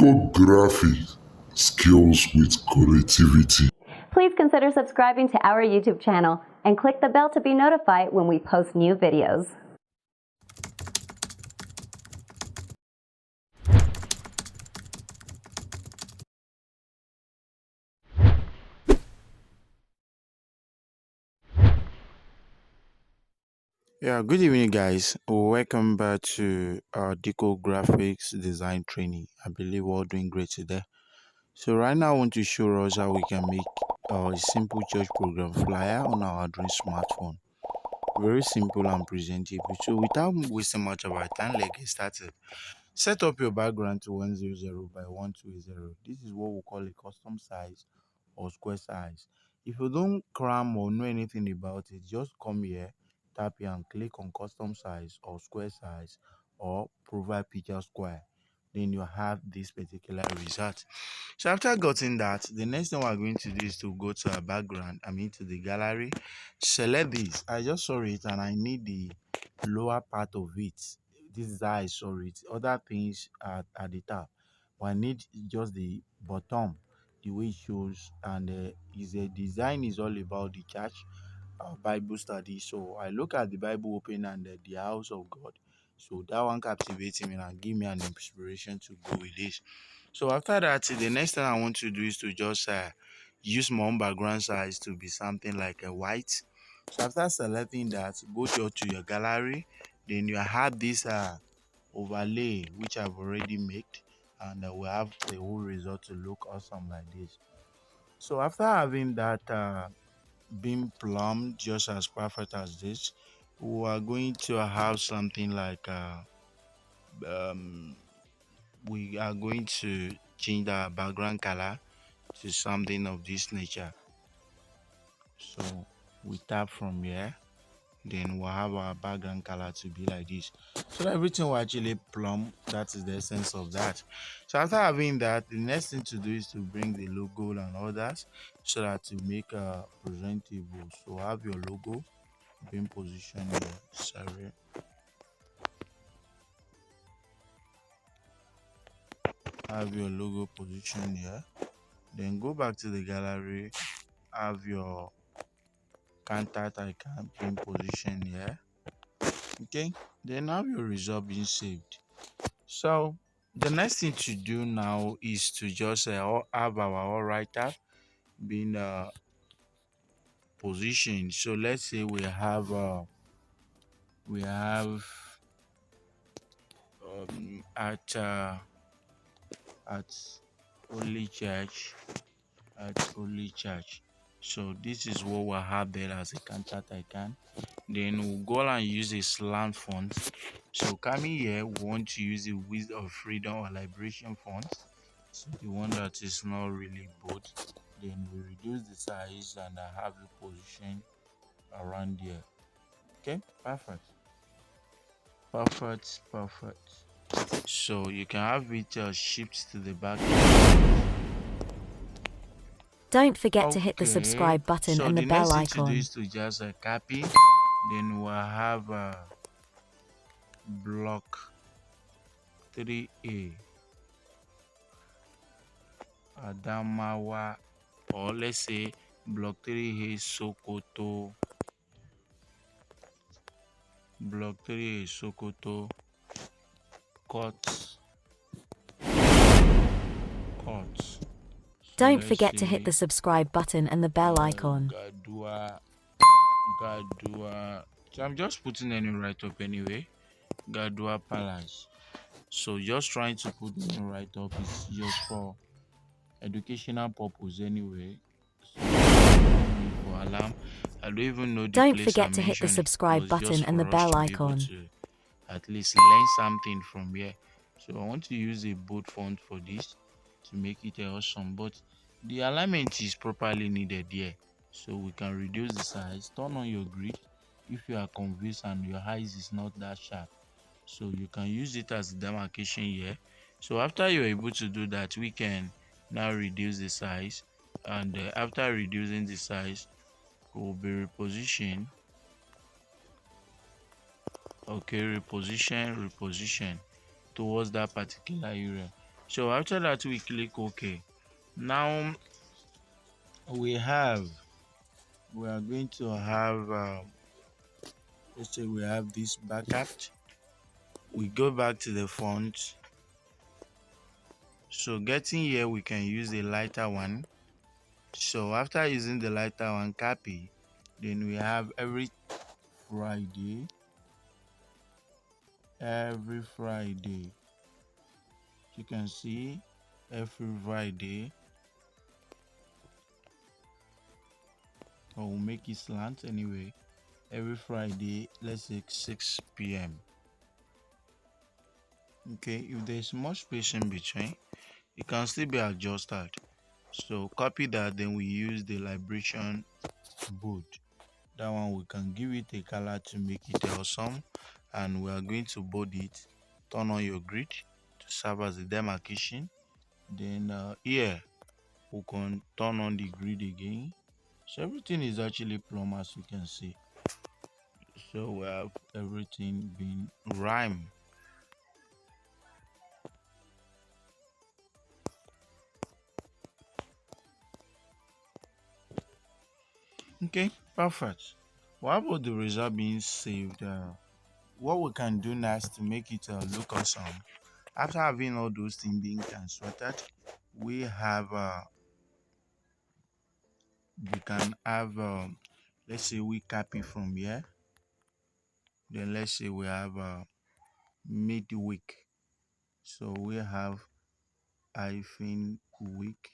Diko graphic skills with creativity. Please consider subscribing to our YouTube channel and click the bell to be notified when we post new videos. Yeah, good evening, guys. Welcome back to our Diko graphics design training. I believe we're all doing great today. So right now, I want to show us how we can make a simple church program flyer on our Android smartphone. Very simple and presentable. So without wasting much of our time, let's get started. Set up your background to 100 by 120. This is what we call a custom size or square size. If you don't cram or know anything about it, just come here, tap here and click on custom size or square size or provide picture square. Then you have this particular result. So after getting that, the next thing we're going to do is to go to our background, to the gallery, select this. I just saw it and I need the lower part of it. This is how I saw it. Other things are at the top, but I need just the bottom, the way it shows. And is a design is all about the church Bible study. So I look at the Bible open and the house of God. So that one captivates me and give me an inspiration to go with this. So after that, the next thing I want to do is to just use my own background size to be something like a white. So after selecting that, go to your gallery. Then you have this overlay which I've already made, and we have the whole result to look awesome like this. So after having that being plumbed just as perfect as this, we are going to have something like um, we are going to change the background color to something of this nature. So we tap from here, then we'll have our background color to be like this. So that everything will actually plumb. That is the essence of that. So after having that, the next thing to do is to bring the logo and others so that to make a presentable. So have your logo being positioned here. Sorry. Have your logo positioned here. Then go back to the gallery. Have your contact icon being positioned here. Okay. Then have your result being saved. So the next thing to do now is to just have our all writer being positioned. So let's say we have at Holy Church at Holy Church. So this is what we'll have there as a contact icon. Then we'll go and use a slant font. So coming here, we want to use the Width of Freedom or Liberation font. So the one that is not really bold. Then we reduce the size and I have the position around here. Okay, perfect. So you can have it shift to the back. Don't forget to hit the subscribe button and the bell icon. So the next thing to do is to just copy. Then we'll have block 3A Adamawa, or let's say block 3A Sokoto. Block 3A Sokoto Court. Don't forget to hit the subscribe button and the bell icon. Gadua. So I'm just putting any right up anyway. Gadua Palace. So just trying to put the name right up is just for educational purpose anyway. So for alarm, I don't even know the Don't place forget I to hit the mentioned. subscribe button and the bell icon. At least learn something from here. So I want to use a bold font for this to make it awesome, but the alignment is properly needed here. So we can reduce the size, turn on your grid if you are convinced and your eyes is not that sharp. So you can use it as a demarcation here. So after you're able to do that, we can now reduce the size, and after reducing the size, we'll be reposition. Okay, reposition towards that particular area. So after that we click OK. Now we are going to have let's say we have this backup. We go back to the font. So getting here, we can use a lighter one. So after using the lighter one, copy, then we have every Friday, you can see every Friday. Or we'll make it slant anyway. Every Friday, let's say 6 p.m. Okay, if there's more space in between, it can still be adjusted. So copy that, then we use the liberation bold. That one we can give it a color to make it awesome, and we are going to bold it. Turn on your grid to serve as a demarcation. Then here we can turn on the grid again. So everything is actually plumb, as you can see. So we have everything being rhyme. Okay, perfect. What about the result being saved? What we can do next to make it look awesome, after having all those things being constructed, we can have let's say we copy from here. Then let's say we have midweek. So we have hyphen week.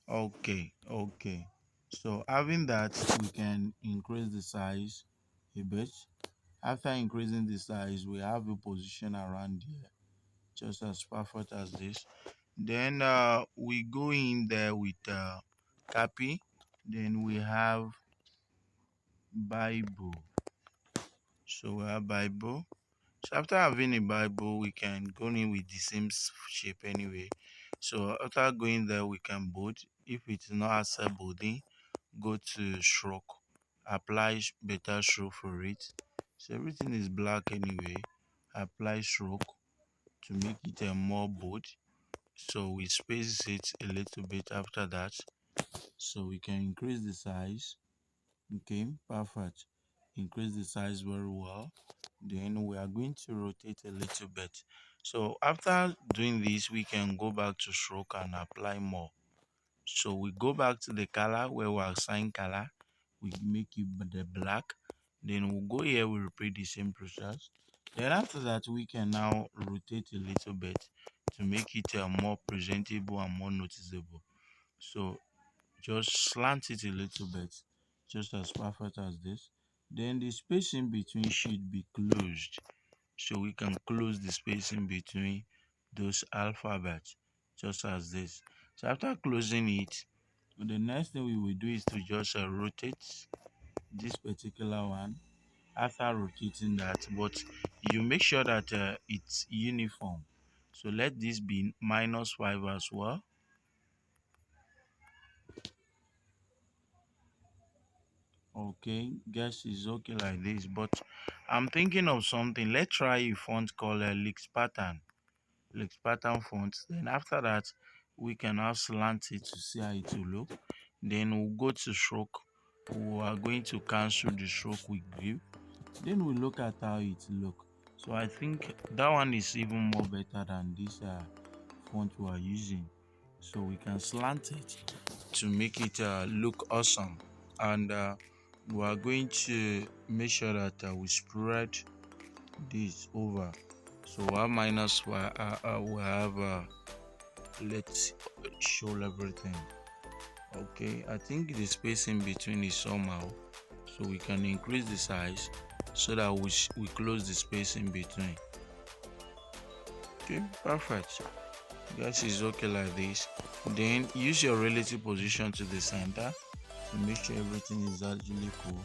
Okay. So having that, we can increase the size a bit. After increasing the size, we have a position around here, just as perfect as this. Then we go in there with copy. Then we have Bible. So we have Bible. So after having a Bible, we can go in with the same shape anyway. So after going there, we can bold. If it is not accept bolding, go to stroke, apply better stroke for it. So everything is black anyway. Apply stroke to make it a more bold. So we space it a little bit after that. So we can increase the size. Okay, perfect. Increase the size very well. Then we are going to rotate a little bit. So after doing this, we can go back to stroke and apply more. So we go back to the color where we assign color. We make it the black. Then we'll go here, we repeat the same process. Then after that, we can now rotate a little bit to make it more presentable and more noticeable. So just slant it a little bit, just as perfect as this. Then the space in between should be closed, so we can close the space in between those alphabets, just as this. So after closing it, the next thing we will do is to just rotate this particular one. After rotating that, but you make sure that it's uniform. So let this be -5 as well. Okay, guess it's okay like this, but I'm thinking of something. Let's try a font called Lex pattern font. Then after that, we can now slant it to see how it will look. Then we'll go to stroke. We are going to cancel the stroke we give. Then we look at how it look. So I think that one is even more better than this font we are using. So we can slant it to make it look awesome. And we are going to make sure that we spread this over. So we have we have let's show everything. Okay, I think the space in between is somehow, so we can increase the size so that we close the space in between. Okay, perfect. Guys, is okay like this. Then use your relative position to the center to make sure everything is actually cool.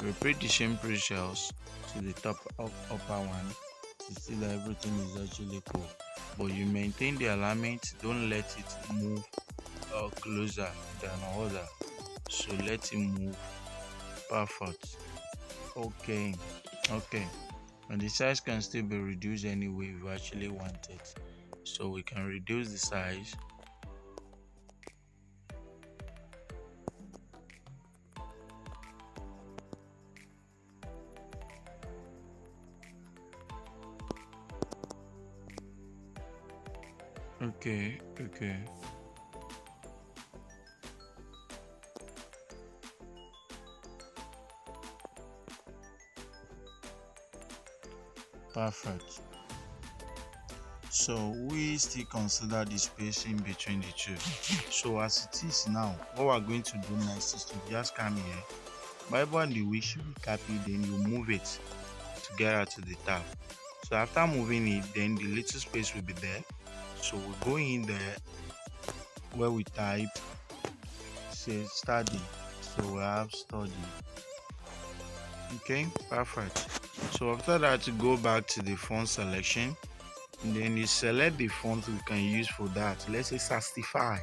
Repeat the same process to the top upper one to see that everything is actually cool. But you maintain the alignment, don't let it move closer than other. So let it move. Perfect. Okay. And the size can still be reduced anyway if you actually want it. So we can reduce the size. Okay, okay. Perfect. So we still consider the spacing between the two. So as it is now, what we're going to do next is to just come here. Bible and the wish will copy, then you move it together to the top. So after moving it, then the little space will be there. So we go in there where we type say study. So we have study. Okay, perfect. So after that, you go back to the font selection. And then you select the font we can use for that. Let's say 65.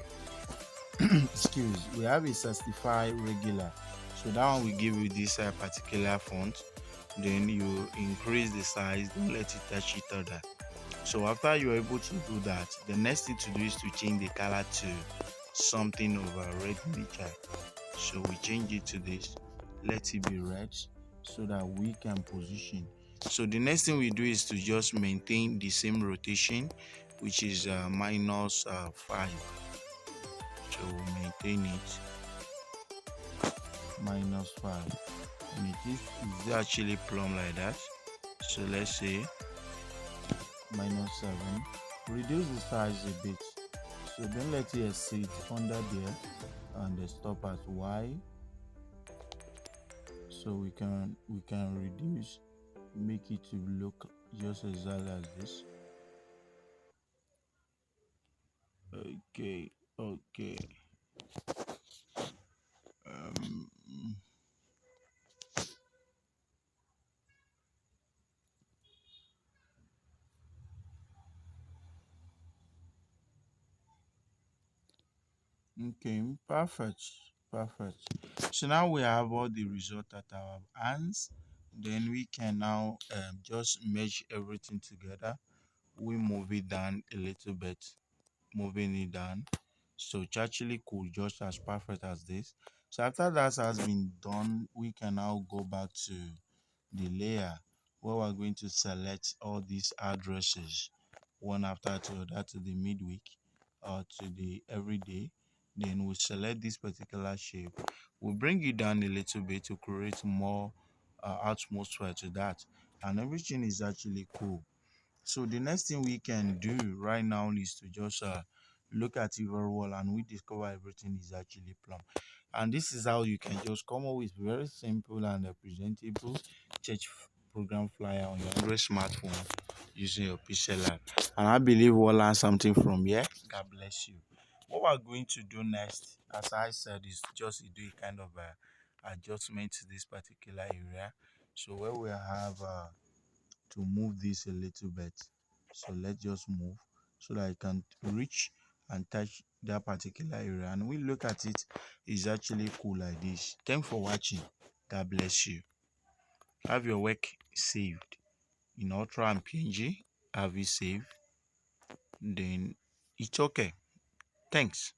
Excuse, we have a 65 regular. So that one will give you this particular font. Then you increase the size, don't let it touch each other. So after you're able to do that, the next thing to do is to change the color to something of a red nature. So we change it to this, let it be red so that we can position. So the next thing we do is to just maintain the same rotation, which is minus 5. So we maintain it minus 5, and it is actually plumb like that. So let's say minus 7. Reduce the size a bit, so don't let it exceed under there, and stop at Y. So we can reduce, make it to look just exactly as this. Okay, okay. um okay, perfect, perfect. So now we have all the result at our hands. Then we can now just merge everything together. We move it down a little bit, moving it down, so it's actually cool, just as perfect as this. So after that has been done, we can now go back to the layer where we're going to select all these addresses one after the other, to the midweek or to the everyday. Then we select this particular shape, we'll bring it down a little bit to create more atmosphere to that, and everything is actually cool. So the next thing we can do right now is to just look at it very well, and we discover everything is actually plumb. And this is how you can just come up with very simple and presentable church program flyer on your Android smartphone using your pixel app. And I believe we'll learn something from here. God bless you. What we're going to do next, as I said, is just to do a kind of adjustment to this particular area. So where we have to move this a little bit, so let's just move so that I can reach and touch that particular area, and we look at it, is actually cool like this. Thanks for watching. God bless you. Have your work saved in Ultra and PNG. Have it saved, then it's okay. Thanks.